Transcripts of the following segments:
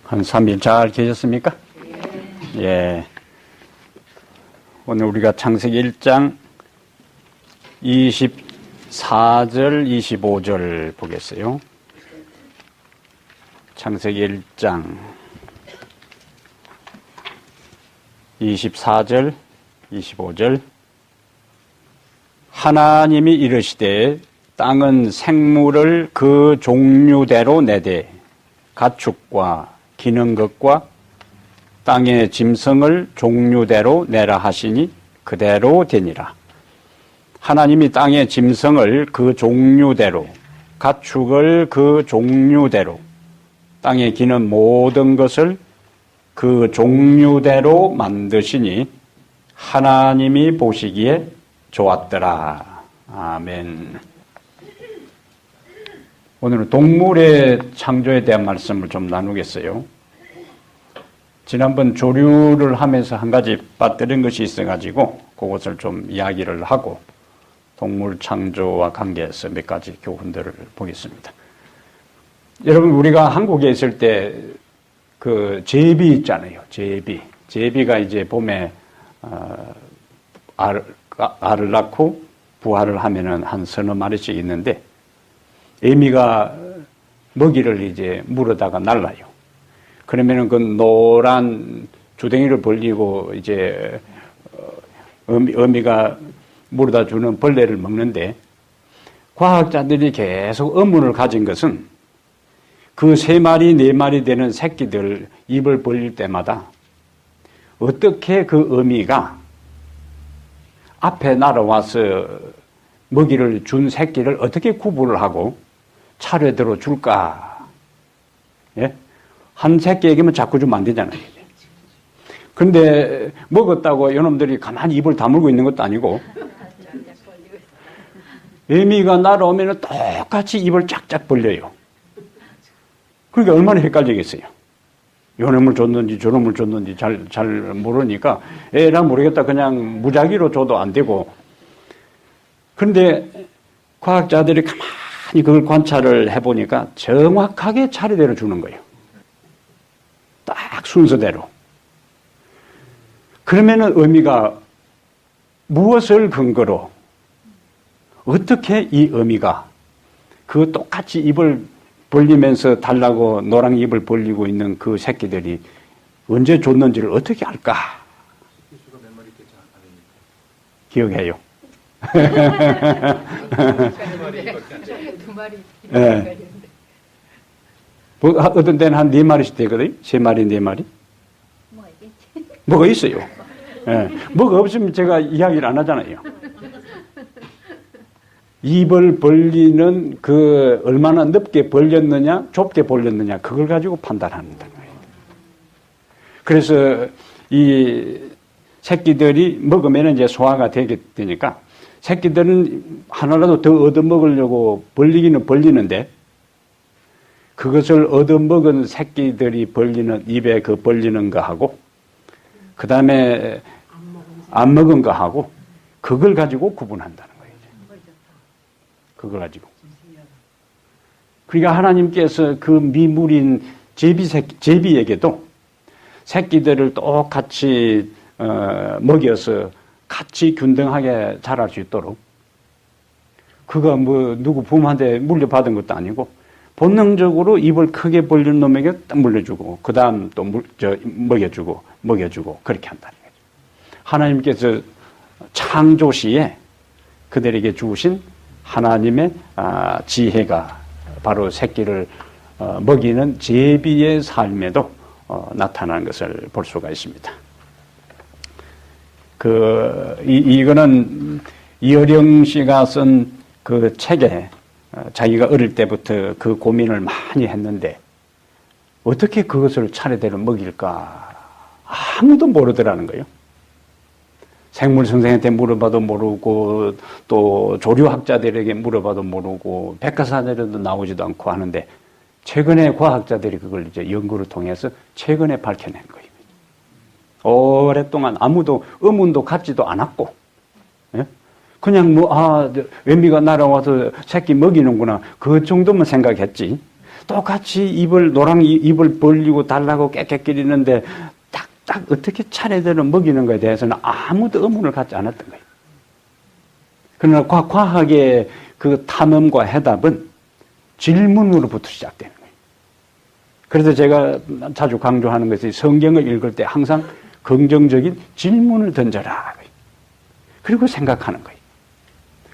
한 3일 잘 계셨습니까? 예. 오늘 우리가 창세기 1장 24절, 25절 보겠어요. 창세기 1장 24절, 25절. 하나님이 이르시되 땅은 생물을 그 종류대로 내되 가축과 기는 것과 땅의 짐승을 종류대로 내라 하시니 그대로 되니라. 하나님이 땅의 짐승을 그 종류대로, 가축을 그 종류대로, 땅에 기는 모든 것을 그 종류대로 만드시니 하나님이 보시기에 좋았더라. 아멘. 오늘은 동물의 창조에 대한 말씀을 좀 나누겠어요. 지난번 조류를 하면서 한 가지 빠뜨린 것이 있어가지고 그것을 좀 이야기를 하고 동물 창조와 관계해서 몇 가지 교훈들을 보겠습니다. 여러분, 우리가 한국에 있을 때 그 제비 있잖아요. 제비가 이제 봄에 알을 낳고 부화를 하면은 한 서너 마리씩 있는데 애미가 먹이를 이제 물어다가 날라요. 그러면은 그 노란 주댕이를 벌리고 이제 어미가 물어다 주는 벌레를 먹는데, 과학자들이 계속 의문을 가진 것은 그 3마리, 4마리 되는 새끼들 입을 벌릴 때마다 어떻게 그 어미가 앞에 날아와서 먹이를 준 새끼를 어떻게 구분을 하고 차례대로 줄까? 예? 한 새끼에게만 자꾸 주면 안 되잖아요. 그런데 먹었다고 이놈들이 가만히 입을 다물고 있는 것도 아니고 애미가 날아오면 똑같이 입을 쫙쫙 벌려요. 그러니까 얼마나 헷갈리겠어요. 요놈을 줬는지 저놈을 줬는지 잘 모르니까 에라 모르겠다 그냥 무작위로 줘도 안 되고. 그런데 과학자들이 가만히 그걸 관찰을 해보니까 정확하게 차례대로 주는 거예요. 딱 순서대로. 그러면은 의미가 무엇을 근거로 어떻게 이 의미가 그 똑같이 입을 벌리면서 달라고 노랑 입을 벌리고 있는 그 새끼들이 언제 줬는지를 어떻게 알까? 수가 몇 마리 되지 기억해요. 두 마리. 네. 어떤 데는 한 4마리씩 되거든요. 3마리, 4마리. 뭐가 있어요. 네. 뭐가 없으면 제가 이야기를 안 하잖아요. 입을 벌리는 그 얼마나 넓게 벌렸느냐, 좁게 벌렸느냐, 그걸 가지고 판단한다는 거예요. 그래서 이 새끼들이 먹으면 이제 소화가 되게 되니까 새끼들은 하나라도 더 얻어먹으려고 벌리기는 벌리는데 그것을 얻어먹은 새끼들이 벌리는 입에 그 벌리는 거하고 그 다음에 안 먹은 거하고 그걸 가지고 구분한다는 거예요. 그걸 가지고. 그러니까 하나님께서 그 미물인 제비에게도 새끼들을 똑같이 먹여서 같이 균등하게 자랄 수 있도록, 그가 뭐 누구 부모한테 물려받은 것도 아니고 본능적으로 입을 크게 벌리는 놈에게 딱 물려주고 그 다음 또 먹여주고 그렇게 한다는 거죠. 하나님께서 창조 시에 그들에게 주신 하나님의 지혜가 바로 새끼를 먹이는 제비의 삶에도 나타나는 것을 볼 수가 있습니다. 이거는 이어령 씨가 쓴 그 책에 자기가 어릴 때부터 그 고민을 많이 했는데 어떻게 그것을 차례대로 먹일까 아무도 모르더라는 거예요. 생물 선생한테 물어봐도 모르고 또 조류학자들에게 물어봐도 모르고 백과사전에도 나오지도 않고 하는데 최근에 과학자들이 그걸 이제 연구를 통해서 최근에 밝혀낸 거예요. 오랫동안 아무도 의문도 갖지도 않았고, 예? 그냥 의미가 날아와서 새끼 먹이는구나 그 정도만 생각했지 똑같이 노랑 입을 벌리고 달라고 깨깨끼리는데 딱 어떻게 차례대로 먹이는 것에 대해서는 아무도 의문을 갖지 않았던 거예요. 그러나 과학의 그 탐험과 해답은 질문으로부터 시작되는 거예요. 그래서 제가 자주 강조하는 것이 성경을 읽을 때 항상 긍정적인 질문을 던져라. 그리고 생각하는 거예요.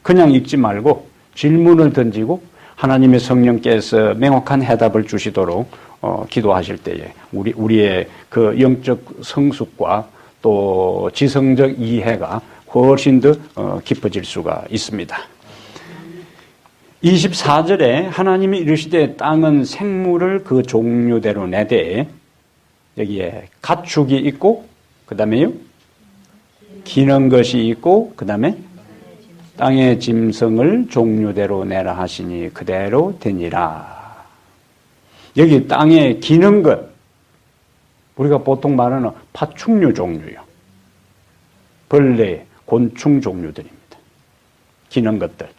그냥 읽지 말고 질문을 던지고 하나님의 성령께서 명확한 해답을 주시도록 기도하실 때에 우리의 그 영적 성숙과 또 지성적 이해가 훨씬 더 깊어질 수가 있습니다. 24절에 하나님이 이르시되 땅은 생물을 그 종류대로 내되 여기에 가축이 있고 그 다음에요 기는 것이 있고 그 다음에 땅의 짐승을 종류대로 내라 하시니 그대로 되니라. 여기 땅에 기는 것 우리가 보통 말하는 파충류 종류요. 벌레, 곤충 종류들입니다. 기는 것들.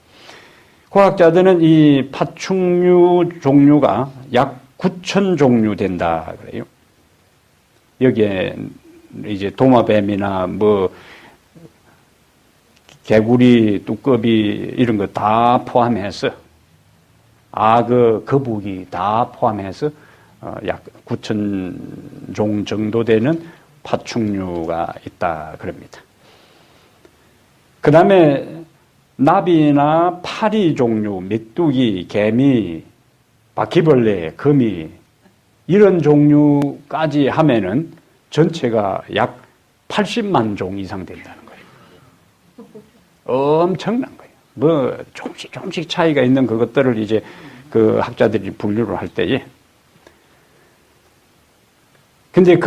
과학자들은 이 파충류 종류가 약 9,000 종류 된다 그래요. 여기에 이제 도마뱀이나 개구리, 뚜꺼비 이런 거 다 포함해서 악어, 거북이 다 포함해서 약 9,000 종 정도 되는 파충류가 있다 그럽니다. 그 다음에 나비나 파리 종류, 메뚜기, 개미, 바퀴벌레, 거미 이런 종류까지 하면은 전체가 약 80만 종 이상 된다는 거예요. 엄청난 거예요. 조금씩 차이가 있는 그것들을 이제 그 학자들이 분류를 할 때에. 근데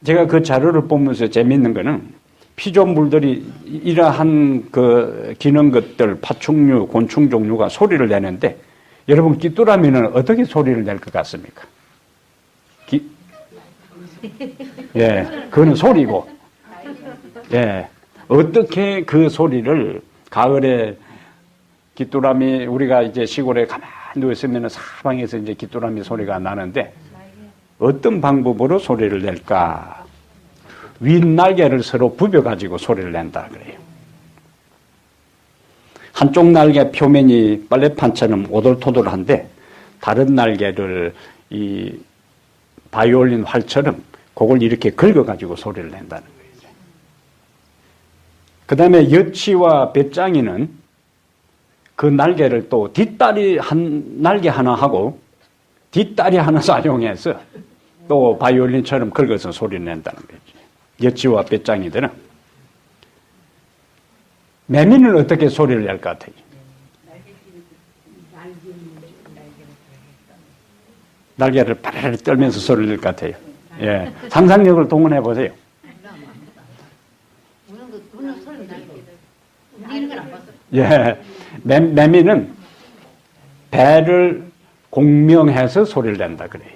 제가 그 자료를 보면서 재밌는 거는 피조물들이 이러한 그 기는 것들, 파충류, 곤충 종류가 소리를 내는데 여러분 귀뚜라미는 어떻게 소리를 낼 것 같습니까? 예, 그거는 소리고. 예, 어떻게 그 소리를 가을에 귀뚜라미 우리가 이제 시골에 가만히 누워 있으면 사방에서 이제 귀뚜라미 소리가 나는데 어떤 방법으로 소리를 낼까? 윗날개를 서로 부벼가지고 소리를 낸다 그래요. 한쪽 날개 표면이 빨래판처럼 오돌토돌한데 다른 날개를 이 바이올린 활처럼 그걸 이렇게 긁어가지고 소리를 낸다는 거예요. 그 다음에 여치와 배짱이는 그 날개를 또 뒷다리 날개 하나 하고 뒷다리 하나 사용해서 또 바이올린처럼 긁어서 소리를 낸다는 거죠. 여치와 배짱이들은. 매미는 어떻게 소리를 낼 것 같아요? 날개를 파르르 떨면서 소리를 낼 것 같아요. 예. 상상력을 동원해 보세요. 예. 매미는 배를 공명해서 소리를 낸다 그래요.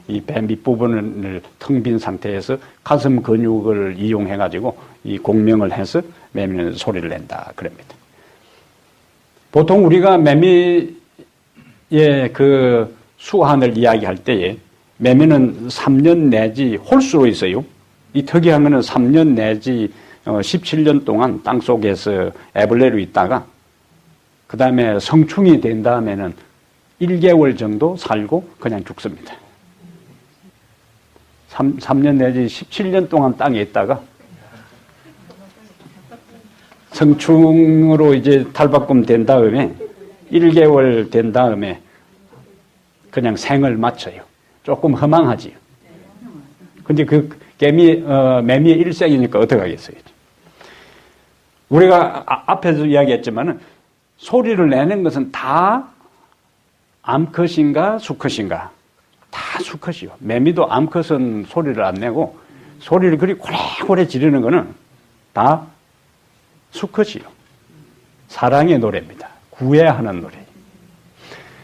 이 배 밑부분을 텅 빈 상태에서 가슴 근육을 이용해가지고 이 공명을 해서 매미는 소리를 낸다 그럽니다. 보통 우리가 매미의 그 수환을 이야기할 때에 매미는 3년 내지 홀수로 있어요. 이 특이한 거는 3년 내지 17년 동안 땅속에서 애벌레로 있다가 그 다음에 성충이 된 다음에는 1개월 정도 살고 그냥 죽습니다. 3년 내지 17년 동안 땅에 있다가 성충으로 이제 탈바꿈 된 다음에 1개월 된 다음에 그냥 생을 마쳐요. 조금 허망하지요. 근데 그 매미의 일생이니까 어떡하겠어요. 우리가 앞에서 이야기했지만은 소리를 내는 것은 다 암컷인가 수컷인가? 다 수컷이요. 매미도 암컷은 소리를 안 내고 소리를 그리 고래고래 지르는 거는 다 수컷이요. 사랑의 노래입니다. 구애하는 노래.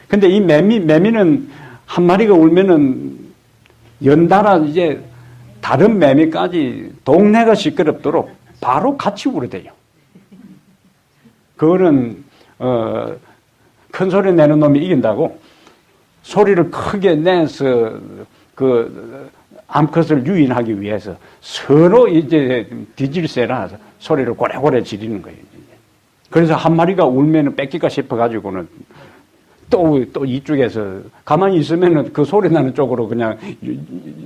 근데 이 매미는 한 마리가 울면은 연달아 이제 다른 매미까지 동네가 시끄럽도록 바로 같이 울어대요. 그거는 큰 소리 내는 놈이 이긴다고 소리를 크게 내서 그 암컷을 유인하기 위해서 서로 이제 뒤질세라 소리를 고래고래 지르는 거예요. 그래서 한 마리가 울면은 뺏기가 싶어가지고는 또 이쪽에서 가만히 있으면은 그 소리 나는 쪽으로 그냥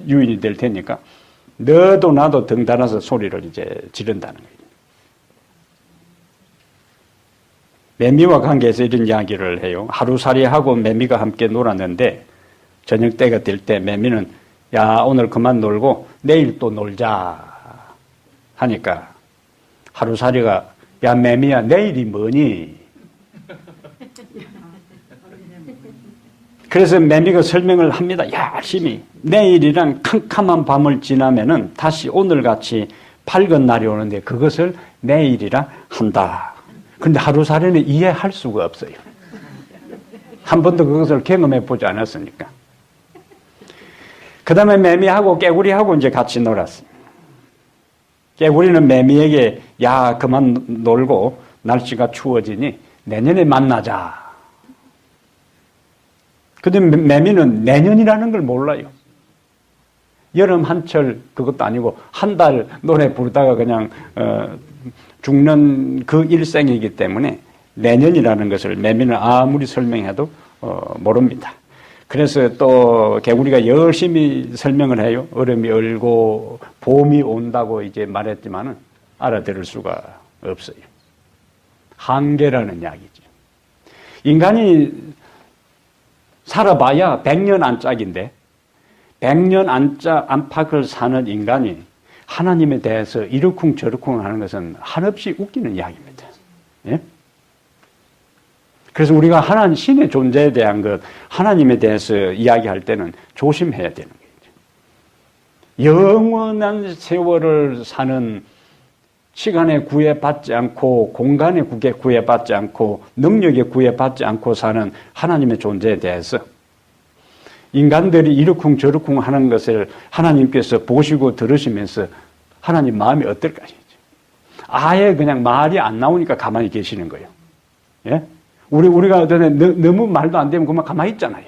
유인이 될 테니까 너도 나도 덩달아서 소리를 이제 지른다는 거예요. 매미와 관계해서 이런 이야기를 해요. 하루살이하고 매미가 함께 놀았는데 저녁 때가 될 때 매미는 야 오늘 그만 놀고 내일 또 놀자 하니까 하루살이가 야 매미야 내일이 뭐니? 그래서 매미가 설명을 합니다. 열심히 내일이란 캄캄한 밤을 지나면은 다시 오늘같이 밝은 날이 오는데 그것을 내일이라 한다. 그런데 하루살이는 이해할 수가 없어요. 한 번도 그것을 경험해 보지 않았으니까. 그 다음에 매미하고 깨구리하고 이제 같이 놀았어요. 깨구리는 매미에게 야 그만 놀고 날씨가 추워지니 내년에 만나자. 근데 매미는 내년이라는 걸 몰라요. 여름 한철 그것도 아니고 한 달 노래 부르다가 그냥 죽는 그 일생이기 때문에 내년이라는 것을 매미는 아무리 설명해도 모릅니다. 그래서 또 개구리가 열심히 설명을 해요. 얼음이 얼고 봄이 온다고 이제 말했지만은 알아들을 수가 없어요. 한계라는 이야기죠. 인간이 살아봐야 100년 안짝인데 100년 안팎을 사는 인간이 하나님에 대해서 이러쿵저러쿵 하는 것은 한없이 웃기는 이야기입니다. 예? 그래서 우리가 하나님 신의 존재에 대한 것, 하나님에 대해서 이야기할 때는 조심해야 되는 거죠. 영원한 세월을 사는 시간에 구애받지 않고 공간에 구애받지 않고 능력에 구애받지 않고 사는 하나님의 존재에 대해서 인간들이 이러쿵저러쿵 하는 것을 하나님께서 보시고 들으시면서 하나님 마음이 어떨까? 아예 그냥 말이 안 나오니까 가만히 계시는 거예요. 예? 우리가 너무 말도 안 되면 그만 가만히 있잖아요.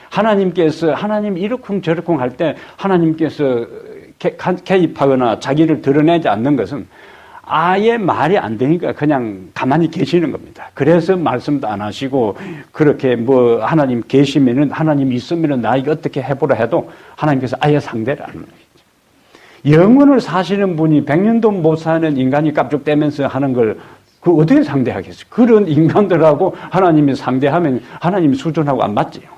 하나님 이러쿵저러쿵 할 때 하나님께서 개입하거나 자기를 드러내지 않는 것은 아예 말이 안 되니까 그냥 가만히 계시는 겁니다. 그래서 말씀도 안 하시고 그렇게 뭐 하나님 계시면은 하나님 있으면은 나에게 어떻게 해보라 해도 하나님께서 아예 상대를 안 하는 거죠. 영원을 사시는 분이 100년도 못 사는 인간이 깝죽대면서 하는 걸 그 어떻게 상대하겠어요? 그런 인간들하고 하나님이 상대하면 하나님 수준하고 안 맞지요.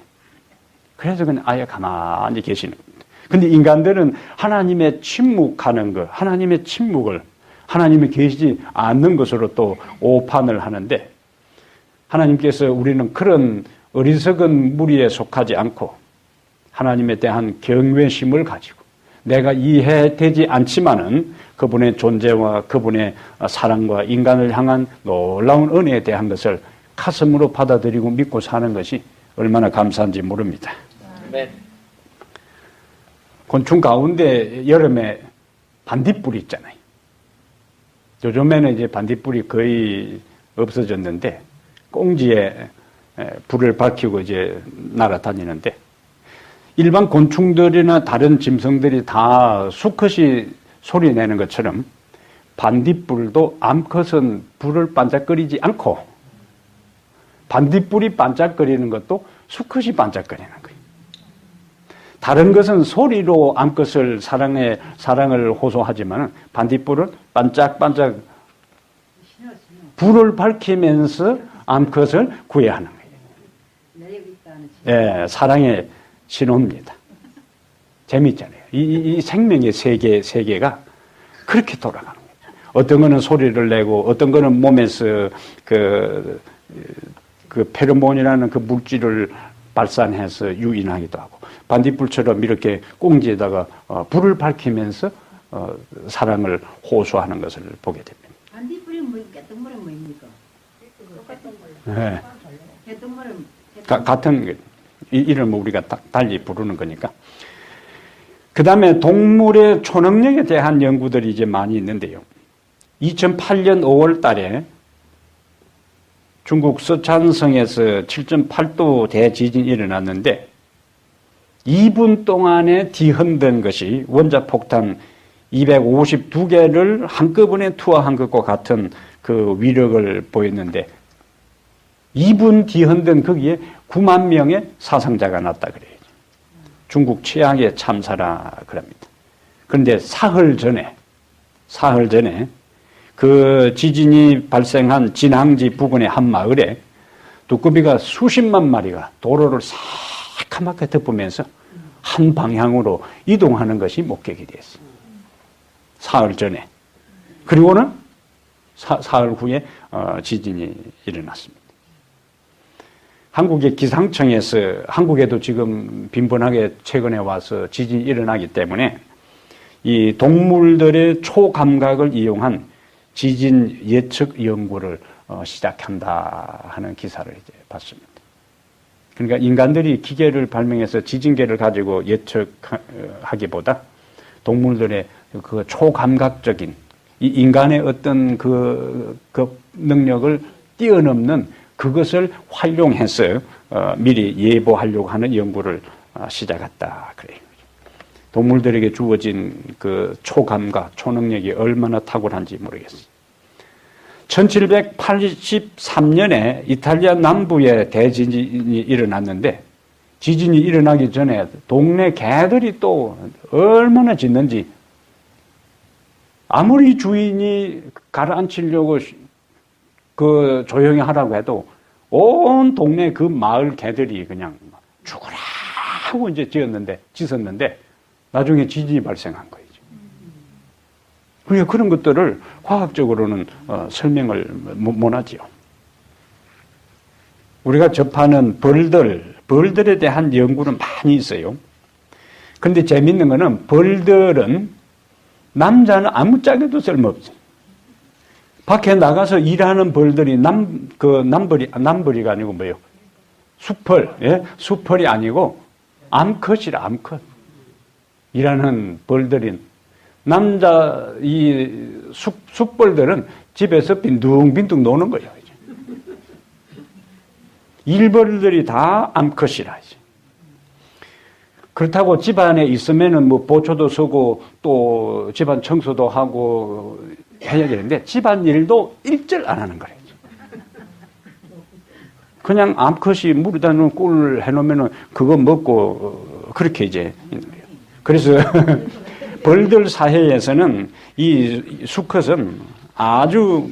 그래서 그냥 아예 가만히 계시는 겁니다. 근데 인간들은 하나님의 침묵하는 것, 하나님의 침묵을 하나님이 계시지 않는 것으로 또 오판을 하는데 하나님께서 우리는 그런 어리석은 무리에 속하지 않고 하나님에 대한 경외심을 가지고 내가 이해되지 않지만은 그분의 존재와 그분의 사랑과 인간을 향한 놀라운 은혜에 대한 것을 가슴으로 받아들이고 믿고 사는 것이 얼마나 감사한지 모릅니다. 네. 곤충 가운데 여름에 반딧불이 있잖아요. 요즘에는 이제 반딧불이 거의 없어졌는데 꽁지에 불을 밝히고 이제 날아다니는데 일반 곤충들이나 다른 짐승들이 다 수컷이 소리 내는 것처럼 반딧불도 암컷은 불을 반짝거리지 않고 반딧불이 반짝거리는 것도 수컷이 반짝거리는 거예요. 다른 것은 소리로 암컷을 사랑을 호소하지만 반딧불은 반짝반짝 불을 밝히면서 암컷을 구애하는 거예요. 예, 사랑의 신호입니다. 재미있잖아요. 이 생명의 세계가 그렇게 돌아가는 거예요. 어떤 거는 소리를 내고 어떤 거는 몸에서 그 페로몬이라는 그 물질을 발산해서 유인하기도 하고 반딧불처럼 이렇게 꽁지에다가 불을 밝히면서 사랑을 호소하는 것을 보게 됩니다. 반딧불이 뭐 개똥물은 뭐입니까? 똑같은 걸로. 네. 개똥물은 같은 이름을 우리가 달리 부르는 거니까. 그 다음에 동물의 초능력에 대한 연구들이 이제 많이 있는데요. 2008년 5월 달에 중국 서촨성에서 7.8도 대지진이 일어났는데 2분 동안에 뒤흔든 것이 원자폭탄 252개를 한꺼번에 투하한 것과 같은 그 위력을 보였는데 2분 뒤흔든 거기에 9만 명의 사상자가 났다 그래요. 중국 최악의 참사라 그럽니다. 그런데 사흘 전에 그 지진이 발생한 진앙지 부근의 한 마을에 두꺼비가 수십만 마리가 도로를 새카맣게 덮으면서 한 방향으로 이동하는 것이 목격이 됐어요. 사흘 전에. 그리고는 사흘 후에 지진이 일어났습니다. 한국의 기상청에서 한국에도 지금 빈번하게 최근에 와서 지진이 일어나기 때문에 이 동물들의 초감각을 이용한 지진 예측 연구를 시작한다 하는 기사를 이제 봤습니다. 그러니까 인간들이 기계를 발명해서 지진계를 가지고 예측하기보다 동물들의 그 초감각적인 이 인간의 어떤 그 능력을 뛰어넘는 그것을 활용해서 미리 예보하려고 하는 연구를 시작했다 그래요. 동물들에게 주어진 그 초감각, 초능력이 얼마나 탁월한지 모르겠어요. 1783년에 이탈리아 남부에 대지진이 일어났는데 지진이 일어나기 전에 동네 개들이 또 얼마나 짖는지 아무리 주인이 가라앉히려고 그 조용히 하라고 해도 온 동네 그 마을 개들이 그냥 죽어라 하고 이제 짖었는데 나중에 지진이 발생한 거예요. 그러니까 그런 것들을 과학적으로는 설명을 못하지요. 우리가 접하는 벌들에 대한 연구는 많이 있어요. 그런데 재밌는 거는 벌들은 남자는 아무짝에도 쓸모없어요. 밖에 나가서 일하는 벌들이 남벌이가 아니고 뭐예요? 수펄, 예? 수펄이 아니고 암컷이라 암컷. 일하는 벌들인 남자 이 숫벌들은 집에서 빈둥빈둥 노는 거예요. 이제. 일벌들이 다 암컷이라 이제. 그렇다고 집안에 있으면은 뭐 보초도 서고 또 집안 청소도 하고 해야 되는데 집안 일도 일절 안 하는 거예요. 그냥 암컷이 물에다 놓은 꿀 해놓으면은 그거 먹고 그렇게 이제. 그래서 벌들 사회에서는 이 수컷은 아주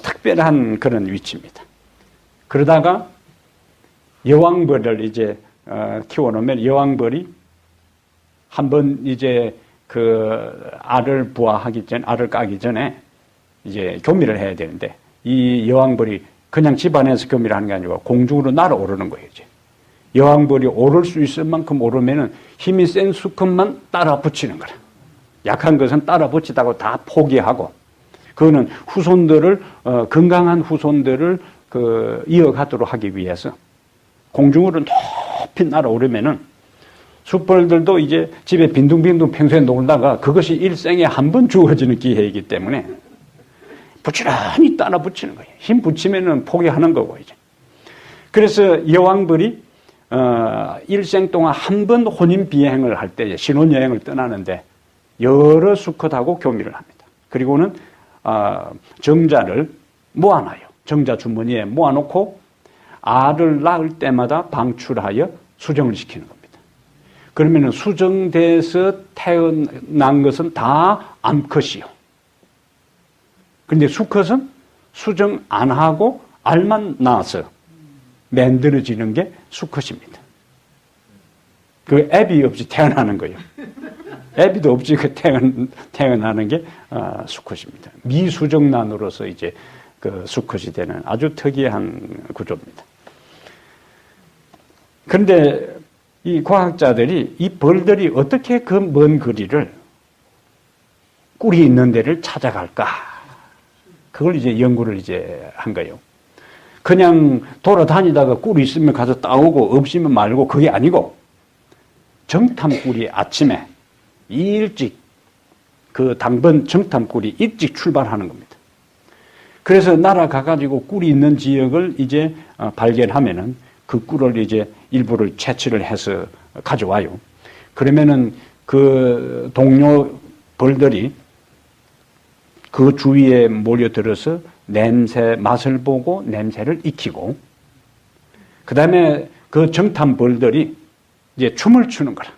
특별한 그런 위치입니다. 그러다가 여왕벌을 이제 키워놓으면 여왕벌이 한번 이제 그 알을 부화하기 전, 알을 까기 전에 이제 교미를 해야 되는데 이 여왕벌이 그냥 집안에서 교미를 하는 게 아니고 공중으로 날아오르는 거예요. 이제. 여왕벌이 오를 수 있을 만큼 오르면은 힘이 센 수컷만 따라 붙이는 거라. 약한 것은 따라 붙이다고 다 포기하고, 그거는 후손들을, 건강한 후손들을 이어가도록 하기 위해서 공중으로 높이 날아오르면은 숫벌들도 이제 집에 빈둥빈둥 평소에 놀다가 그것이 일생에 한 번 주어지는 기회이기 때문에 부지런히 따라 붙이는 거예요. 힘 붙이면은 포기하는 거고, 이제. 그래서 여왕벌이 일생 동안 한 번 혼인 비행을 할 때 신혼여행을 떠나는데 여러 수컷하고 교미를 합니다. 그리고는 정자를 모아놔요. 정자 주머니에 모아놓고 알을 낳을 때마다 방출하여 수정을 시키는 겁니다. 그러면은 수정돼서 태어난 것은 다 암컷이요. 그런데 수컷은 수정 안 하고 알만 낳아서 만들어지는 게 수컷입니다. 그 애비 없이 태어나는 거예요. 애비도 없이 태어나는 게 수컷입니다. 미수정란으로서 이제 그 수컷이 되는 아주 특이한 구조입니다. 그런데 이 과학자들이 이 벌들이 어떻게 그 먼 거리를 꿀이 있는 데를 찾아갈까? 그걸 이제 연구를 이제 한 거예요. 그냥 돌아다니다가 꿀이 있으면 가서 따오고 없으면 말고 그게 아니고 정탐꿀이 아침에 일찍 그 당번 정탐꿀이 일찍 출발하는 겁니다. 그래서 날아가가지고 꿀이 있는 지역을 이제 발견하면은 그 꿀을 이제 일부를 채취를 해서 가져와요. 그러면은 그 동료 벌들이 그 주위에 몰려들어서 냄새, 맛을 보고 냄새를 익히고, 그 다음에 그 정탐 벌들이 이제 춤을 추는 거라.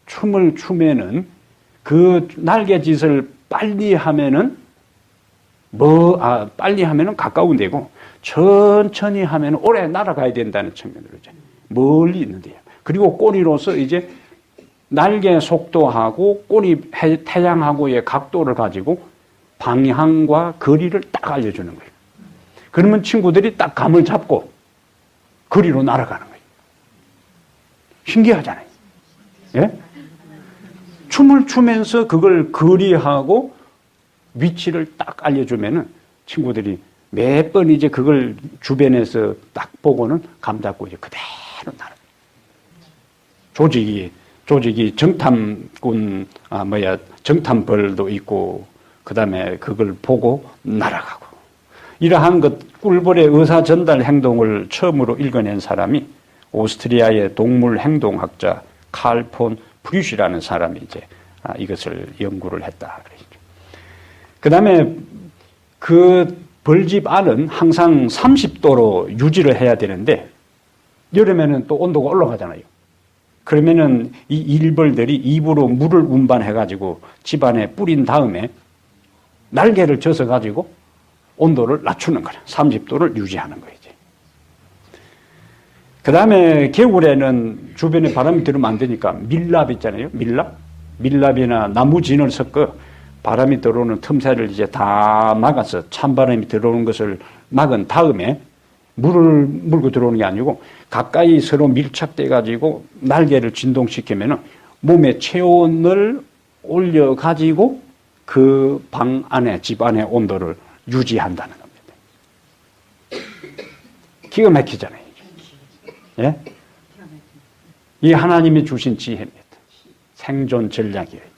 춤을 추면은 그 날개짓을 빨리 하면은 빨리 하면은 가까운 데고, 천천히 하면은 오래 날아가야 된다는 측면으로 이제 멀리 있는데요. 그리고 꼬리로서 이제 날개 속도하고 꼬리 태양하고의 각도를 가지고 방향과 거리를 딱 알려주는 거예요. 그러면 친구들이 딱 감을 잡고 거리로 날아가는 거예요. 신기하잖아요. 예? 춤을 추면서 그걸 거리하고 위치를 딱 알려주면은 친구들이 몇 번 이제 그걸 주변에서 딱 보고는 감 잡고 이제 그대로 날아가요. 조직이 정탐꾼, 정탐벌도 있고, 그 다음에 그걸 보고 날아가고. 이러한 꿀벌의 의사 전달 행동을 처음으로 읽어낸 사람이 오스트리아의 동물 행동학자 칼 폰 프리쉬라는 사람이 이제 이것을 연구를 했다. 그 다음에 그 벌집 안은 항상 30도로 유지를 해야 되는데, 여름에는 또 온도가 올라가잖아요. 그러면은 이 일벌들이 입으로 물을 운반해가지고 집안에 뿌린 다음에 날개를 젖어가지고 온도를 낮추는 거야. 30도를 유지하는 거예요. 그 다음에 겨울에는 주변에 바람이 들으면 안 되니까 밀랍 있잖아요. 밀랍이나 나무진을 섞어 바람이 들어오는 틈새를 이제 다 막아서 찬바람이 들어오는 것을 막은 다음에 물을 물고 들어오는 게 아니고 가까이 서로 밀착돼 가지고 날개를 진동시키면 몸의 체온을 올려 가지고 그 방 안에, 집 안의 온도를 유지한다는 겁니다. 기가 막히잖아요. 예? 이 하나님이 주신 지혜입니다. 생존 전략이에요.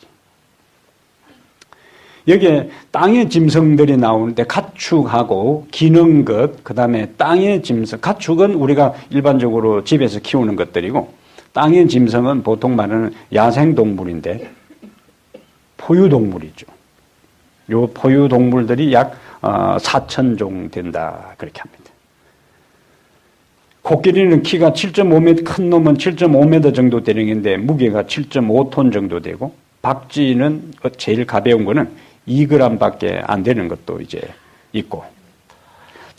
여기에 땅의 짐승들이 나오는데 가축하고 기능것, 그 다음에 땅의 짐승. 가축은 우리가 일반적으로 집에서 키우는 것들이고, 땅의 짐승은 보통 말하는 야생동물인데 포유동물이죠. 요 포유동물들이 약 4,000종 된다, 그렇게 합니다. 코끼리는 키가 7.5m, 큰 놈은 7.5m 정도 되는 건데 무게가 7.5톤 정도 되고, 박쥐는 제일 가벼운 거는 2g밖에 안 되는 것도 이제 있고,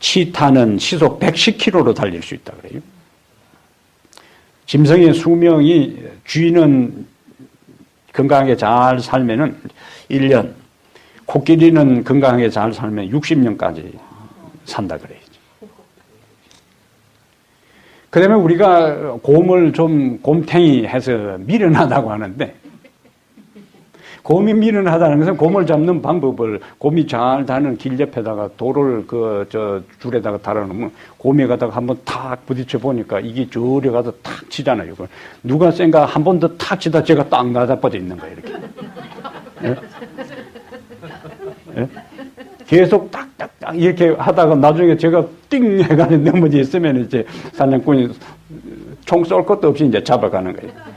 치타는 시속 110km로 달릴 수 있다 그래요. 짐승의 수명이, 쥐는 건강하게 잘 살면은 1년, 코끼리는 건강하게 잘 살면 60년까지 산다 그래요. 그 다음에 우리가 곰을 좀 곰탱이 해서 미련하다고 하는데, 곰이 미련하다는 것은 곰을 잡는 방법을, 곰이 잘 다는 길 옆에다가 돌을 줄에다가 달아놓으면 곰이 가다가 한번 탁 부딪혀 보니까 이게 저리 가서 탁 치잖아요. 누가 센가 한 번 더 탁 치다 제가 딱 나자빠져 있는 거예요, 이렇게. 예? 예? 계속 딱딱딱 이렇게 하다가 나중에 제가 띵 해가지고 넘어져 있으면 이제 사냥꾼이 총 쏠 것도 없이 이제 잡아가는 거예요.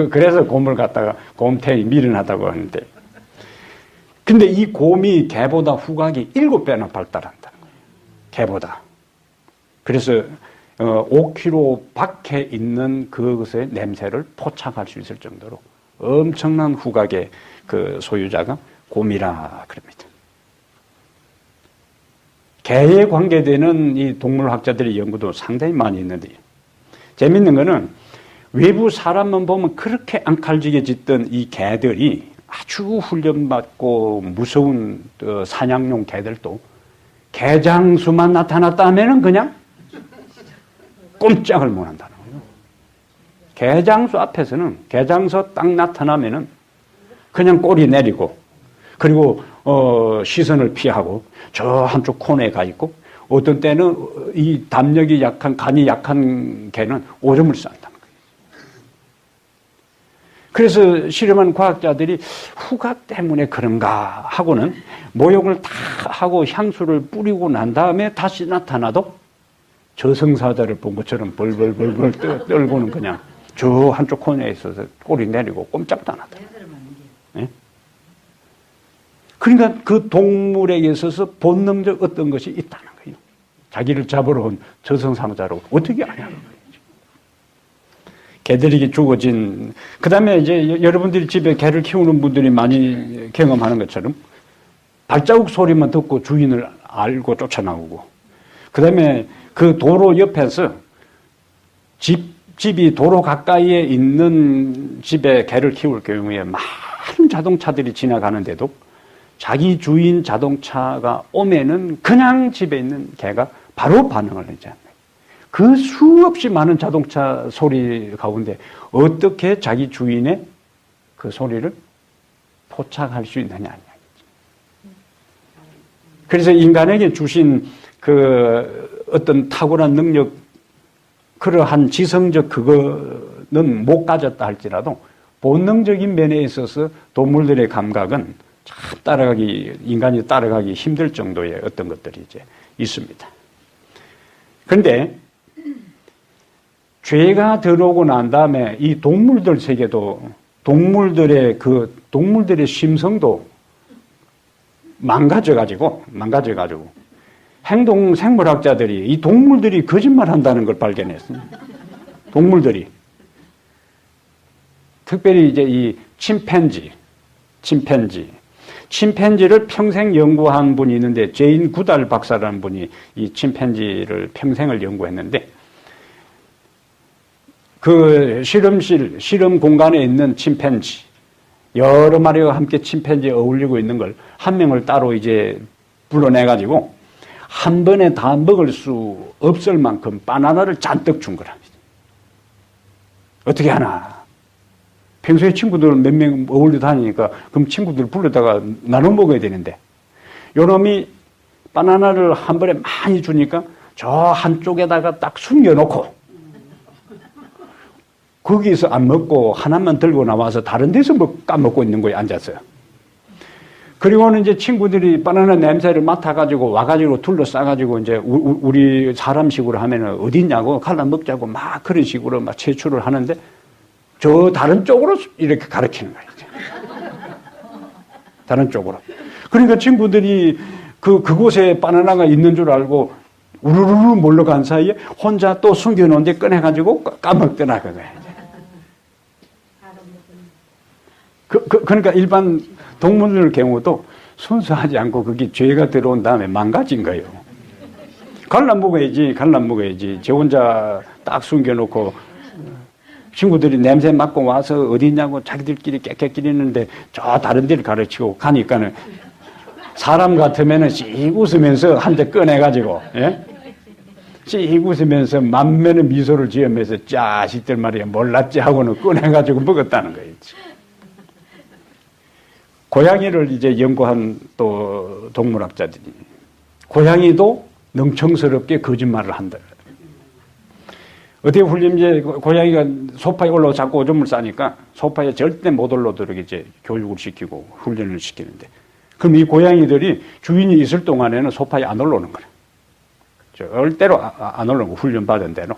그래서 곰을 갖다가 곰탱이 미련하다고 하는데, 근데 이 곰이 개보다 후각이 7배나 발달한다는 거예요. 개보다. 그래서 5km 밖에 있는 그것의 냄새를 포착할 수 있을 정도로 엄청난 후각의 그 소유자가 곰이라 그럽니다. 개에 관계되는 이 동물학자들의 연구도 상당히 많이 있는데, 재밌는 거는 외부 사람만 보면 그렇게 앙칼지게 짖던 이 개들이 아주 훈련받고 무서운 사냥용 개들도 개장수만 나타났다 하면은 그냥 꼼짝을 못 한다는 거예요. 개장수 앞에서는, 개장수 딱 나타나면은 그냥 꼬리 내리고, 그리고 시선을 피하고 저 한쪽 코너에 가 있고, 어떤 때는 이 담력이 약한, 간이 약한 개는 오줌을 싼다는 거예요. 그래서 실험한 과학자들이 후각 때문에 그런가 하고는 모욕을 다 하고 향수를 뿌리고 난 다음에 다시 나타나도 저승사자를 본 것처럼 벌벌벌벌 떨고는 그냥 저 한쪽 코너에 있어서 꼬리 내리고 꼼짝도 안 하더라. 예? 그러니까 그 동물에게 있어서 본능적 어떤 것이 있다는 거예요. 자기를 잡으러 온 저승사자로 어떻게 아냐. 개들에게 죽어진, 그 다음에 이제 여러분들이 집에 개를 키우는 분들이 많이 경험하는 것처럼 발자국 소리만 듣고 주인을 알고 쫓아나오고, 그 다음에 그 도로 옆에서 집이 도로 가까이에 있는 집에 개를 키울 경우에 많은 자동차들이 지나가는데도 자기 주인 자동차가 오면은 그냥 집에 있는 개가 바로 반응을 하지 않나요? 그 수없이 많은 자동차 소리 가운데 어떻게 자기 주인의 그 소리를 포착할 수 있느냐. 그래서 인간에게 주신 그 어떤 탁월한 능력, 그러한 지성적 그거는 못 가졌다 할지라도 본능적인 면에 있어서 동물들의 감각은 참 인간이 따라가기 힘들 정도의 어떤 것들이 이제 있습니다. 그런데 죄가 들어오고 난 다음에 이 동물들 세계도 동물들의 심성도 망가져가지고 행동 생물학자들이 이 동물들이 거짓말 한다는 걸 발견했습니다. 동물들이. 특별히 이제 이 침팬지를 평생 연구한 분이 있는데 제인 구달 박사라는 분이 이 침팬지를 평생을 연구했는데 그 실험 공간에 있는 침팬지, 여러 마리와 함께 침팬지에 어울리고 있는 걸 한 명을 따로 이제 불러내가지고 한 번에 다 먹을 수 없을 만큼 바나나를 잔뜩 준 거랍니다. 어떻게 하나? 평소에 친구들 몇 명 어울려 다니니까 그럼 친구들 불러다가 나눠 먹어야 되는데 요놈이 바나나를 한 번에 많이 주니까 저 한쪽에다가 딱 숨겨놓고 거기서 안 먹고 하나만 들고 나와서 다른 데서 까먹고 있는 거예요, 앉았어요. 그리고는 이제 친구들이 바나나 냄새를 맡아가지고 와가지고 둘러싸가지고 이제 우리 사람식으로 하면은 어디 있냐고 갈라 먹자고 막 그런 식으로 막 제출을 하는데 저 다른 쪽으로 이렇게 가르치는 거예요. 다른 쪽으로. 그러니까 친구들이 그곳에 바나나가 있는 줄 알고 우르르 몰려간 사이에 혼자 또 숨겨놓은 데 꺼내가지고 까먹더라 그거예요. 그러니까 일반 동물들 경우도 순수하지 않고 그게 죄가 들어온 다음에 망가진 거예요. 갈라 먹어야지. 제 혼자 딱 숨겨놓고 친구들이 냄새 맡고 와서 어디 있냐고 자기들끼리 깨끗끼리는데 저 다른 데를 가르치고 가니까는 사람 같으면은 씩 웃으면서 한 대 꺼내가지고, 예? 씩 웃으면서 만면의 미소를 지으면서 자식들 말이야 몰랐지 하고는 꺼내가지고 먹었다는 거예요. 고양이를 이제 연구한 또 동물학자들이 고양이도 능청스럽게 거짓말을 한다. 어떻게 훈련제 고양이가 소파에 올라와 자꾸 오줌을 싸니까 소파에 절대 못 올라오도록 이제 교육을 시키고 훈련을 시키는데 그럼 이 고양이들이 주인이 있을 동안에는 소파에 안 올라오는 거예요. 절대로 안 올라오고 훈련받은 대로.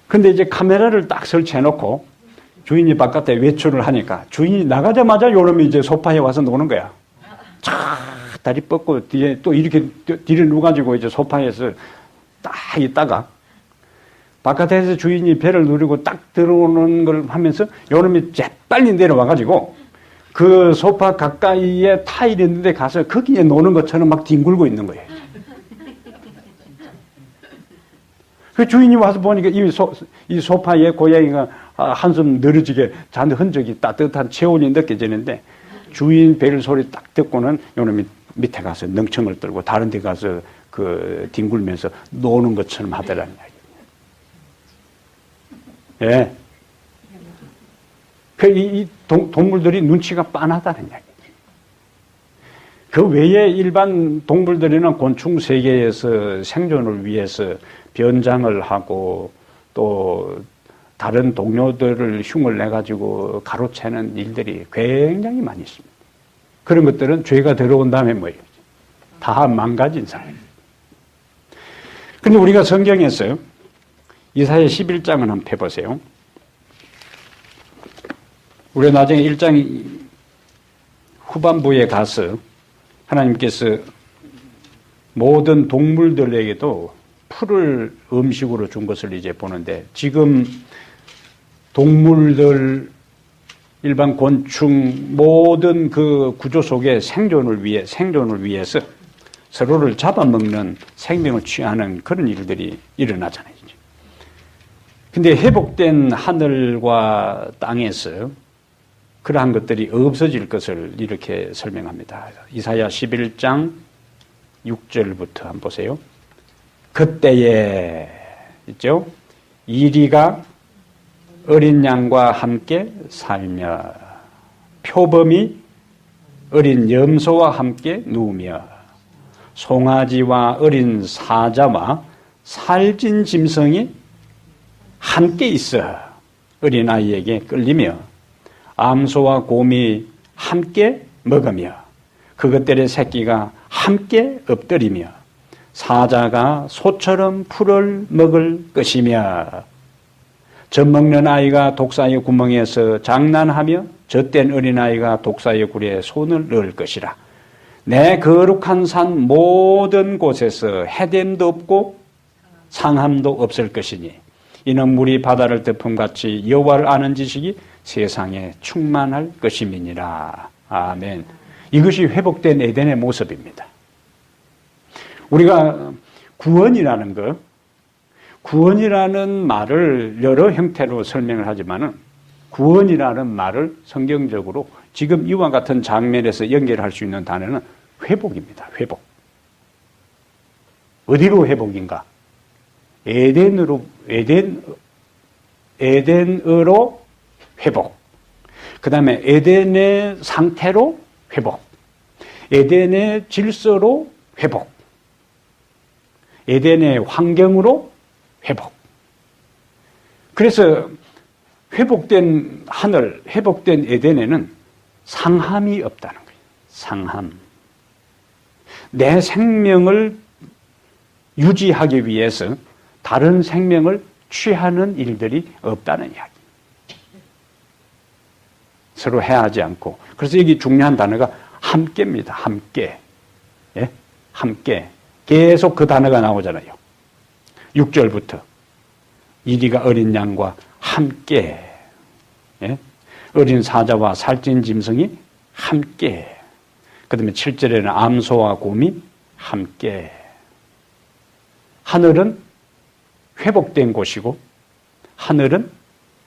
근데 이제 카메라를 딱 설치해놓고 주인이 바깥에 외출을 하니까 주인이 나가자마자 요놈이 이제 소파에 와서 노는 거야. 차 다리 뻗고 뒤에 또 이렇게 뒤를 누가지고 이제 소파에서 딱 있다가 바깥에서 주인이 배를 누르고 딱 들어오는 걸 하면서 요놈이 재빨리 내려와가지고 그 소파 가까이에 타일이 있는데 가서 거기에 노는 것처럼 막 뒹굴고 있는 거예요. 그 주인이 와서 보니까 이 소파에 고양이가 한숨 늘어지게 잔 흔적이 따뜻한 체온이 느껴지는데 주인 벨 소리 딱 듣고는 요놈이 밑에 가서 능청을 떨고 다른 데 가서 그 뒹굴면서 노는 것처럼 하더라는 이야기. 예. 이 동물들이 눈치가 빤하다는 이야기. 그 외에 일반 동물들이나 곤충 세계에서 생존을 위해서 변장을 하고 또 다른 동료들을 흉을 내가지고 가로채는 일들이 굉장히 많이 있습니다. 그런 것들은 죄가 들어온 다음에 뭐예요? 다 망가진 상황입니다. 그런데 우리가 성경에서 이사야 11장을 한번 펴보세요. 우리가 나중에 1장 후반부에 가서 하나님께서 모든 동물들에게도 풀을 음식으로 준 것을 이제 보는데, 지금 동물들, 일반 곤충, 모든 그 구조 속에 생존을 위해서 서로를 잡아먹는 생명을 취하는 그런 일들이 일어나잖아요. 근데 회복된 하늘과 땅에서 그러한 것들이 없어질 것을 이렇게 설명합니다. 이사야 11장 6절부터 한번 보세요. 그때에 있죠? 이리가 어린 양과 함께 살며 표범이 어린 염소와 함께 누우며 송아지와 어린 사자와 살찐 짐승이 함께 있어 어린아이에게 끌리며 암소와 곰이 함께 먹으며 그것들의 새끼가 함께 엎드리며 사자가 소처럼 풀을 먹을 것이며 젖먹는 아이가 독사의 구멍에서 장난하며 젖된 어린아이가 독사의 굴에 손을 넣을 것이라. 내 거룩한 산 모든 곳에서 해됨도 없고 상함도 없을 것이니 이는 물이 바다를 덮음같이 여호와를 아는 지식이 세상에 충만할 것임이니라. 아멘. 이것이 회복된 에덴의 모습입니다. 우리가 구원이라는 말을 여러 형태로 설명을 하지만은 구원이라는 말을 성경적으로 지금 이와 같은 장면에서 연결할 수 있는 단어는 회복입니다. 회복. 어디로 회복인가? 에덴으로 회복. 그 다음에 에덴의 상태로 회복. 에덴의 질서로 회복. 에덴의 환경으로 회복. 그래서 회복된 하늘, 회복된 에덴에는 상함이 없다는 거예요. 상함. 내 생명을 유지하기 위해서 다른 생명을 취하는 일들이 없다는 이야기. 서로 해하지 않고. 그래서 여기 중요한 단어가 함께입니다. 함께. 예? 함께. 계속 그 단어가 나오잖아요. 6절부터. 이리가 어린 양과 함께. 예? 어린 사자와 살찐 짐승이 함께. 그 다음에 7절에는 암소와 곰이 함께. 하늘은 회복된 곳이고 하늘은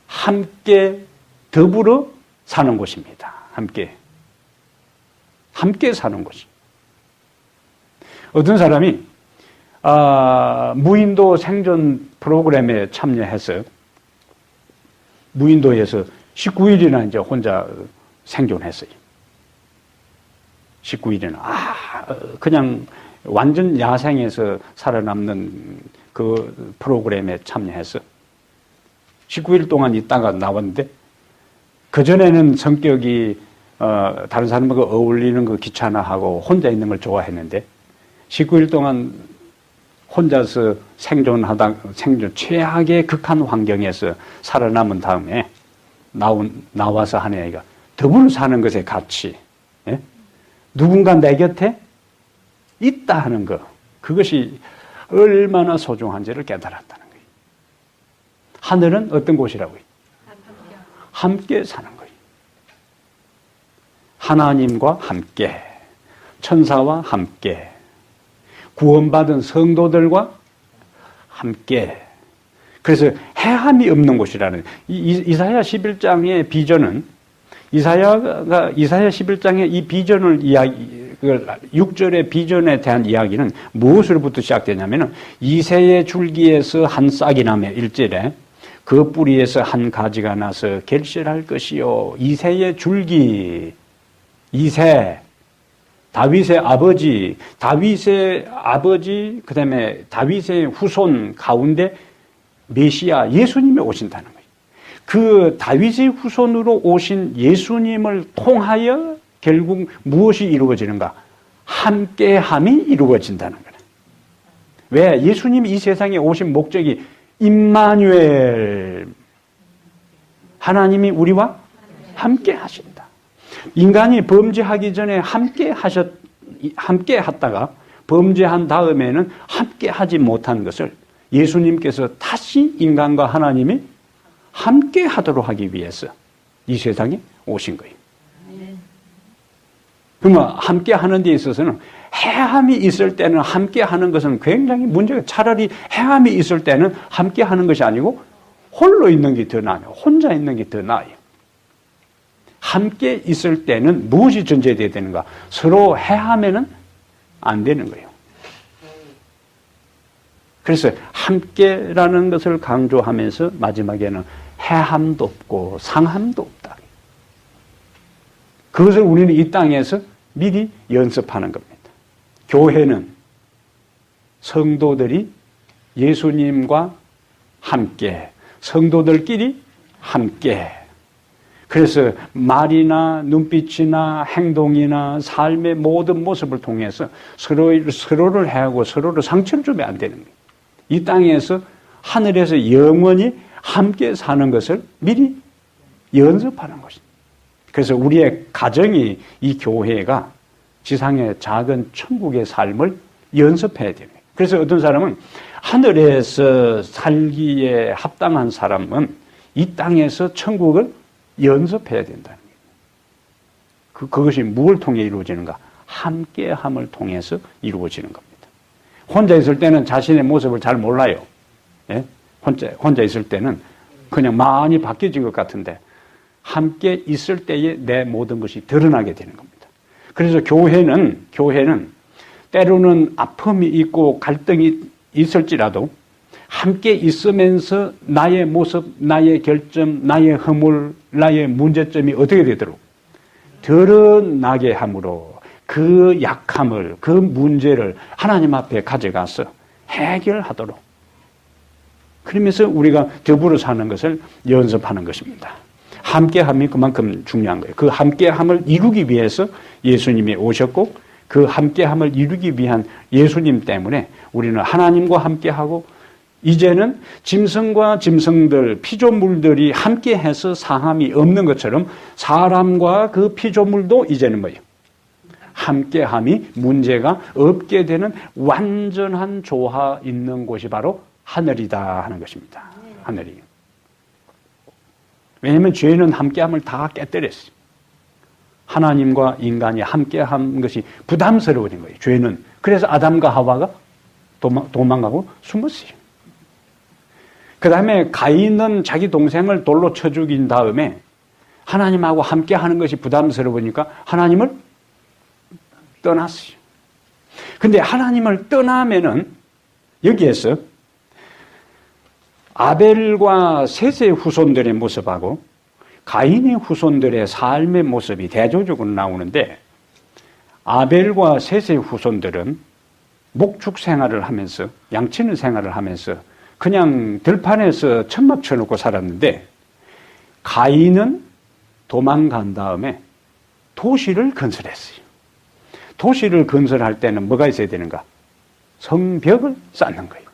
함께 더불어 사는 곳입니다. 함께 사는 곳이. 어떤 사람이 무인도 생존 프로그램에 참여해서 무인도에서 19일이나 이제 혼자 생존했어요. 19일이나 그냥 완전 야생에서 살아남는 그 프로그램에 참여해서 19일 동안 있다가 나왔는데, 그전에는 성격이 다른 사람과 어울리는 거 귀찮아하고 혼자 있는 걸 좋아했는데 19일 동안 혼자서 생존 최악의 극한 환경에서 살아남은 다음에 나와서 하는 얘기가 더불어 사는 것의 가치, 예? 누군가 내 곁에 있다 하는 것, 그것이 얼마나 소중한지를 깨달았다는 거예요. 하늘은 어떤 곳이라고요? 함께 사는 거예요. 하나님과 함께, 천사와 함께, 구원받은 성도들과 함께. 그래서 해함이 없는 곳이라는, 이사야 11장의 비전은, 이사야 11장의 이 비전을 6절의 비전에 대한 이야기는 무엇으로부터 시작되냐면은 이새의 줄기에서 한 싹이 나며 1절에 그 뿌리에서 한 가지가 나서 결실할 것이요. 이새의 줄기, 이새, 다윗의 아버지, 그 다음에 다윗의 후손 가운데 메시아 예수님이 오신다는 거예요. 그 다윗의 후손으로 오신 예수님을 통하여 결국 무엇이 이루어지는가? 함께함이 이루어진다는 거예요. 왜? 예수님이 이 세상에 오신 목적이 임마누엘, 하나님이 우리와 함께 하신다. 인간이 범죄하기 전에 함께 했다가 범죄한 다음에는 함께 하지 못한 것을 예수님께서 다시 인간과 하나님이 함께 하도록 하기 위해서 이 세상에 오신 거예요. 그러면 함께 하는 데 있어서는 해함이 있을 때는 함께 하는 것은 굉장히 문제가, 차라리 해함이 있을 때는 함께 하는 것이 아니고 홀로 있는 게 더 나아요. 혼자 있는 게 더 나아요. 함께 있을 때는 무엇이 전제되어야 되는가? 서로 해하면은 안 되는 거예요. 그래서 함께라는 것을 강조하면서 마지막에는 해함도 없고 상함도 없다. 그것을 우리는 이 땅에서 미리 연습하는 겁니다. 교회는 성도들이 예수님과 함께, 성도들끼리 함께, 그래서 말이나 눈빛이나 행동이나 삶의 모든 모습을 통해서 서로를 해하고 서로를 상처를 주면 안 되는 거예요. 이 땅에서 하늘에서 영원히 함께 사는 것을 미리 연습하는 것입니다. 그래서 우리의 가정이, 이 교회가 지상의 작은 천국의 삶을 연습해야 됩니다. 그래서 어떤 사람은 하늘에서 살기에 합당한 사람은 이 땅에서 천국을 연습해야 된다는 거예요. 그것이 무엇을 통해 이루어지는가? 함께함을 통해서 이루어지는 겁니다. 혼자 있을 때는 자신의 모습을 잘 몰라요. 예? 혼자 있을 때는 그냥 많이 바뀌어진 것 같은데 함께 있을 때에 내 모든 것이 드러나게 되는 겁니다. 그래서 교회는 때로는 아픔이 있고 갈등이 있을지라도 함께 있으면서 나의 모습, 나의 결점, 나의 허물, 나의 문제점이 어떻게 되도록 드러나게 함으로 그 약함을, 그 문제를 하나님 앞에 가져가서 해결하도록, 그러면서 우리가 더불어 사는 것을 연습하는 것입니다. 함께함이 그만큼 중요한 거예요. 그 함께함을 이루기 위해서 예수님이 오셨고, 그 함께함을 이루기 위한 예수님 때문에 우리는 하나님과 함께하고, 이제는 짐승과 짐승들, 피조물들이 함께해서 상함이 없는 것처럼 사람과 그 피조물도 이제는 뭐예요? 함께함이 문제가 없게 되는 완전한 조화 있는 곳이 바로 하늘이다 하는 것입니다. 하늘이. 왜냐하면 죄는 함께함을 다 깨뜨렸어요. 하나님과 인간이 함께한 것이 부담스러워진 거예요. 죄는. 그래서 아담과 하와가 도망가고 숨었어요. 그 다음에 가인은 자기 동생을 돌로 쳐 죽인 다음에 하나님하고 함께하는 것이 부담스러우니까 하나님을 떠났어요. 근데 하나님을 떠나면은 여기에서 아벨과 셋의 후손들의 모습하고 가인의 후손들의 삶의 모습이 대조적으로 나오는데, 아벨과 셋의 후손들은 목축 생활을 하면서, 양치는 생활을 하면서 그냥 들판에서 천막 쳐놓고 살았는데, 가인은 도망간 다음에 도시를 건설했어요. 도시를 건설할 때는 뭐가 있어야 되는가? 성벽을 쌓는 거예요.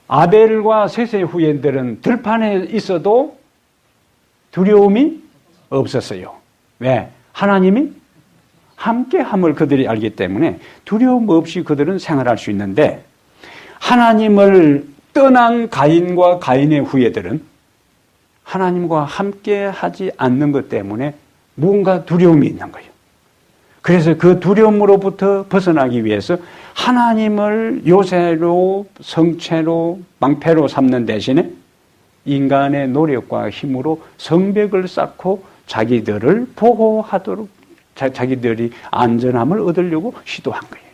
아벨과 셋의 후손들은 들판에 있어도 두려움이 없었어요. 왜? 하나님이 함께함을 그들이 알기 때문에 두려움 없이 그들은 생활할 수 있는데, 하나님을 떠난 가인과 가인의 후예들은 하나님과 함께하지 않는 것 때문에 무언가 두려움이 있는 거예요. 그래서 그 두려움으로부터 벗어나기 위해서 하나님을 요새로, 성체로, 방패로 삼는 대신에 인간의 노력과 힘으로 성벽을 쌓고 자기들을 보호하도록, 자기들이 안전함을 얻으려고 시도한 거예요.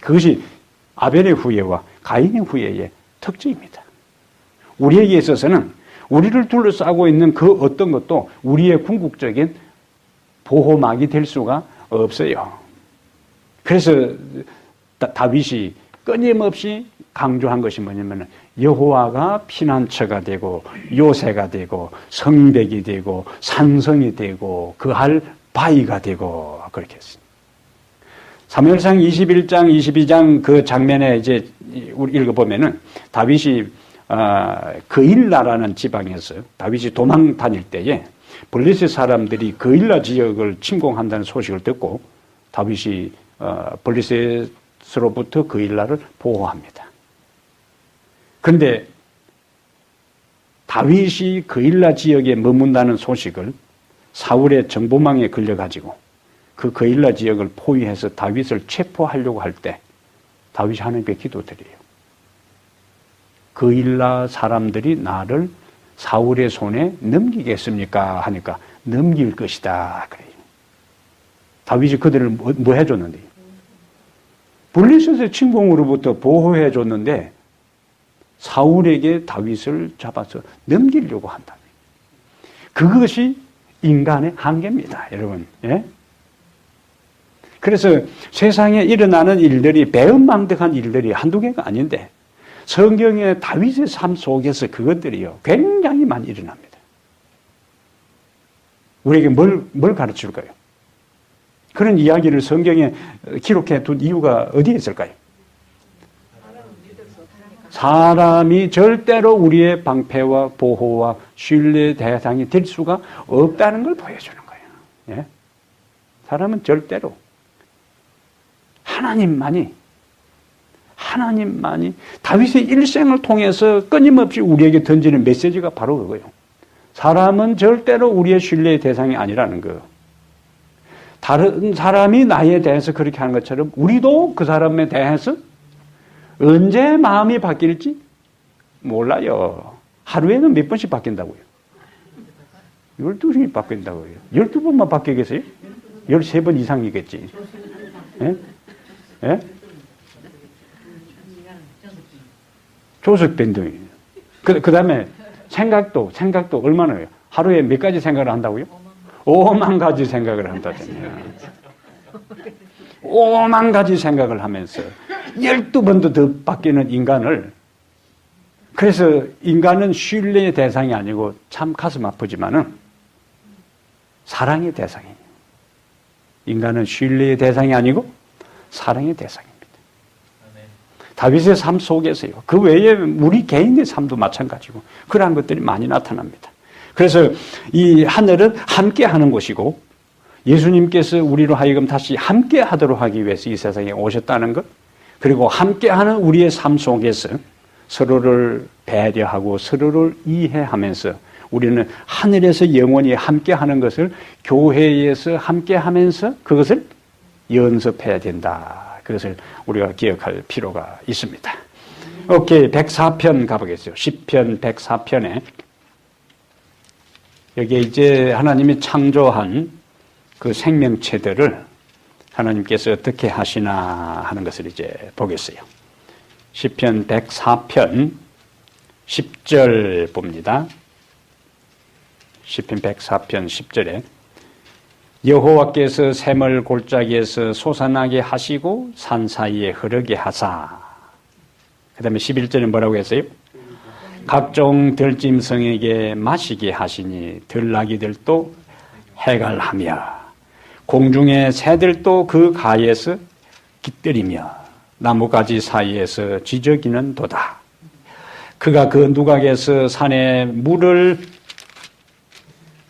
그것이 아벨의 후예와 가인의 후예의 특징입니다. 우리에게 있어서는 우리를 둘러싸고 있는 그 어떤 것도 우리의 궁극적인 보호막이 될 수가 없어요. 그래서 다윗이 끊임없이 강조한 것이 뭐냐면 여호와가 피난처가 되고 요새가 되고 성벽이 되고 산성이 되고 그할 바위가 되고 그렇게 했습니다. 사무엘상 21장, 22장 그 장면에 이제 우리 읽어보면은 다윗이 그일라라는 지방에서 다윗이 도망 다닐 때에 블레셋 사람들이 그일라 지역을 침공한다는 소식을 듣고 다윗이 블레셋으로부터 그일라를 보호합니다. 그런데 다윗이 그일라 지역에 머문다는 소식을 사울의 정보망에 걸려가지고 그 그일라 지역을 포위해서 다윗을 체포하려고 할 때 다윗이 하나님께 기도드려요. 그일라 사람들이 나를 사울의 손에 넘기겠습니까? 하니까 넘길 것이다 그래요. 다윗이 그들을 뭐 해줬는데? 블레셋의 침공으로부터 보호해 줬는데 사울에게 다윗을 잡아서 넘기려고 한다. 그것이 인간의 한계입니다, 여러분. 예? 그래서 세상에 일어나는 일들이 배은망덕한 일들이 한두 개가 아닌데 성경의 다윗의 삶 속에서 그것들이요 굉장히 많이 일어납니다. 우리에게 뭘 가르쳐줄까요? 그런 이야기를 성경에 기록해 둔 이유가 어디에 있을까요? 사람이 절대로 우리의 방패와 보호와 신뢰 대상이 될 수가 없다는 걸 보여주는 거예요. 예? 사람은 절대로 하나님만이 다윗의 일생을 통해서 끊임없이 우리에게 던지는 메시지가 바로 그거예요. 사람은 절대로 우리의 신뢰의 대상이 아니라는 거예요. 다른 사람이 나에 대해서 그렇게 하는 것처럼 우리도 그 사람에 대해서 언제 마음이 바뀔지 몰라요. 하루에는 몇 번씩 바뀐다고요? 12번이 바뀐다고요. 12번만 바뀌겠어요? 13번 이상이겠지. 예? 예? 조석변동이에요. 그 다음에 생각도 얼마나 해요? 하루에 몇 가지 생각을 한다고요? 5만 가지 생각을 한다잖아요. 5만 가지 생각을 하면서 12번도 더 바뀌는 인간을, 그래서 인간은 신뢰의 대상이 아니고 참 가슴 아프지만은 사랑의 대상이에요. 인간은 신뢰의 대상이 아니고 사랑의 대상입니다. 다윗의 삶 속에서요. 그 외에 우리 개인의 삶도 마찬가지고 그러한 것들이 많이 나타납니다. 그래서 이 하늘은 함께 하는 곳이고 예수님께서 우리로 하여금 다시 함께 하도록 하기 위해서 이 세상에 오셨다는 것, 그리고 함께 하는 우리의 삶 속에서 서로를 배려하고 서로를 이해하면서 우리는 하늘에서 영원히 함께 하는 것을 교회에서 함께 하면서 그것을 연습해야 된다. 그것을 우리가 기억할 필요가 있습니다. 오케이, 104편 가보겠어요. 시편 104편에 여기에 이제 하나님이 창조한 그 생명체들을 하나님께서 어떻게 하시나 하는 것을 이제 보겠어요. 시편 104편 10절 봅니다. 시편 104편 10절에 여호와께서 샘을 골짜기에서 솟아나게 하시고 산 사이에 흐르게 하사. 그 다음에 11절에 뭐라고 했어요? 각종 들짐승에게 마시게 하시니 들나귀들도 해갈하며 공중의 새들도 그 가에서 깃들이며 나뭇가지 사이에서 지저귀는 도다. 그가 그 누각에서 산에 물을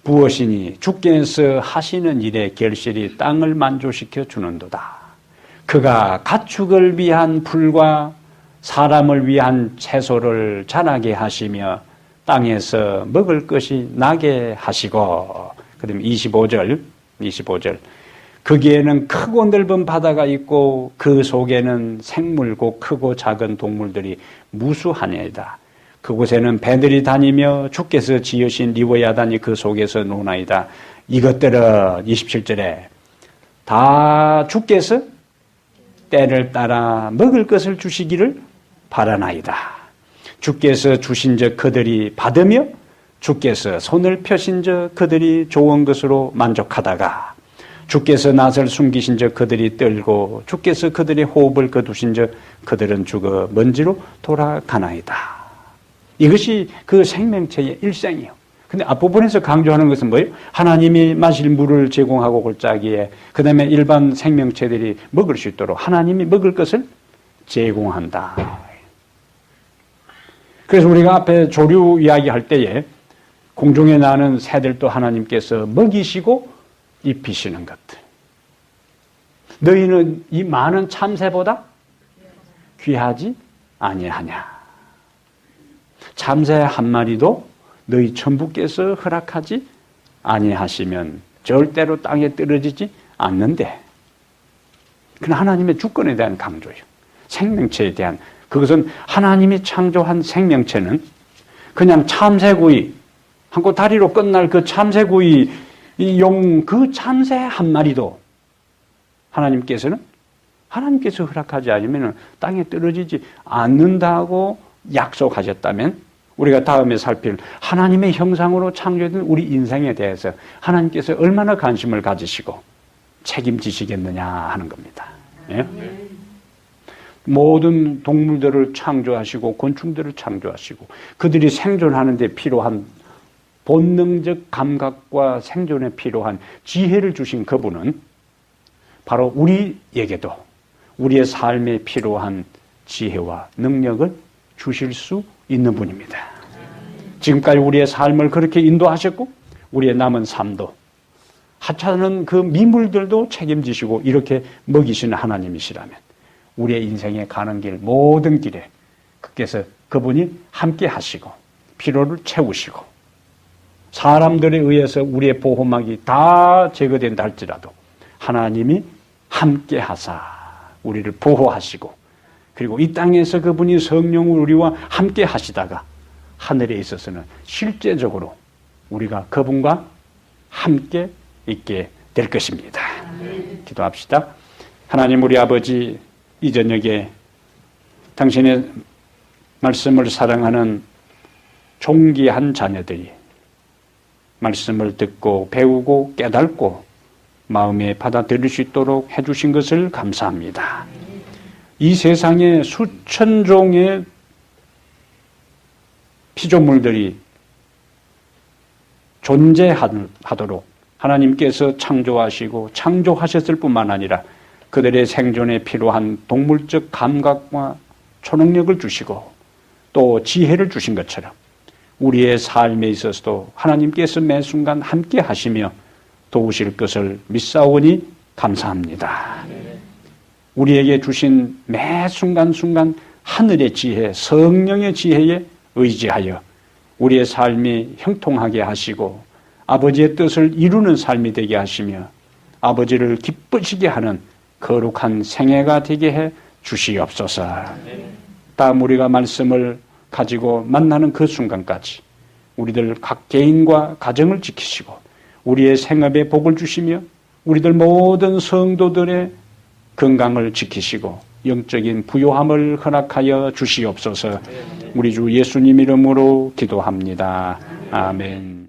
부으시니 주께서 하시는 일에 결실이 땅을 만족시켜 주는도다. 그가 가축을 위한 풀과 사람을 위한 채소를 자라게 하시며 땅에서 먹을 것이 나게 하시고, 그 다음에 25절 거기에는 크고 넓은 바다가 있고 그 속에는 생물고 크고 작은 동물들이 무수하니이다. 그곳에는 배들이 다니며 주께서 지으신 리워야단이 그 속에서 노나이다. 이것들은 27절에 다 주께서 때를 따라 먹을 것을 주시기를 바라나이다. 주께서 주신즉 그들이 받으며 주께서 손을 펴신즉 그들이 좋은 것으로 만족하다가 주께서 낯을 숨기신즉 그들이 떨고 주께서 그들의 호흡을 거두신즉 그들은 죽어 먼지로 돌아가나이다. 이것이 그 생명체의 일생이에요. 근데 앞부분에서 강조하는 것은 뭐예요? 하나님이 마실 물을 제공하고 골짜기에, 그 다음에 일반 생명체들이 먹을 수 있도록 하나님이 먹을 것을 제공한다. 그래서 우리가 앞에 조류 이야기할 때에 공중에 나는 새들도 하나님께서 먹이시고 입히시는 것들. 너희는 이 많은 참새보다 귀하지 아니하냐. 참새 한 마리도 너희 천부께서 허락하지 아니하시면 절대로 땅에 떨어지지 않는데. 그건 하나님의 주권에 대한 강조예요. 생명체에 대한. 그것은 하나님이 창조한 생명체는 그냥 참새구이, 한 꼬다리로 끝날 그 참새구이, 그 참새 한 마리도 하나님께서 허락하지 않으면 땅에 떨어지지 않는다고 약속하셨다면, 우리가 다음에 살필 하나님의 형상으로 창조된 우리 인생에 대해서 하나님께서 얼마나 관심을 가지시고 책임지시겠느냐 하는 겁니다. 예? 모든 동물들을 창조하시고 곤충들을 창조하시고 그들이 생존하는 데 필요한 본능적 감각과 생존에 필요한 지혜를 주신 그분은 바로 우리에게도 우리의 삶에 필요한 지혜와 능력을 주실 수 있는 분입니다. 지금까지 우리의 삶을 그렇게 인도하셨고 우리의 남은 삶도, 하찮은 그 미물들도 책임지시고 이렇게 먹이시는 하나님이시라면 우리의 인생에 가는 길, 모든 길에 그분이 함께 하시고 피로를 채우시고 사람들에 의해서 우리의 보호막이 다 제거된다 할지라도 하나님이 함께 하사 우리를 보호하시고, 그리고 이 땅에서 그분이 성령을 우리와 함께 하시다가 하늘에 있어서는 실제적으로 우리가 그분과 함께 있게 될 것입니다. 기도합시다. 하나님 우리 아버지, 이 저녁에 당신의 말씀을 사랑하는 존귀한 자녀들이 말씀을 듣고 배우고 깨닫고 마음에 받아들일 수 있도록 해주신 것을 감사합니다. 이 세상에 수천 종의 피조물들이 존재하도록 하나님께서 창조하시고 창조하셨을 뿐만 아니라 그들의 생존에 필요한 동물적 감각과 초능력을 주시고 또 지혜를 주신 것처럼 우리의 삶에 있어서도 하나님께서 매 순간 함께 하시며 도우실 것을 믿사오니 감사합니다. 우리에게 주신 매 순간순간 하늘의 지혜, 성령의 지혜에 의지하여 우리의 삶이 형통하게 하시고 아버지의 뜻을 이루는 삶이 되게 하시며 아버지를 기쁘시게 하는 거룩한 생애가 되게 해 주시옵소서. 다음 우리가 말씀을 가지고 만나는 그 순간까지 우리들 각 개인과 가정을 지키시고 우리의 생업에 복을 주시며 우리들 모든 성도들의 건강을 지키시고 영적인 부요함을 허락하여 주시옵소서. 우리 주 예수님 이름으로 기도합니다. 아멘.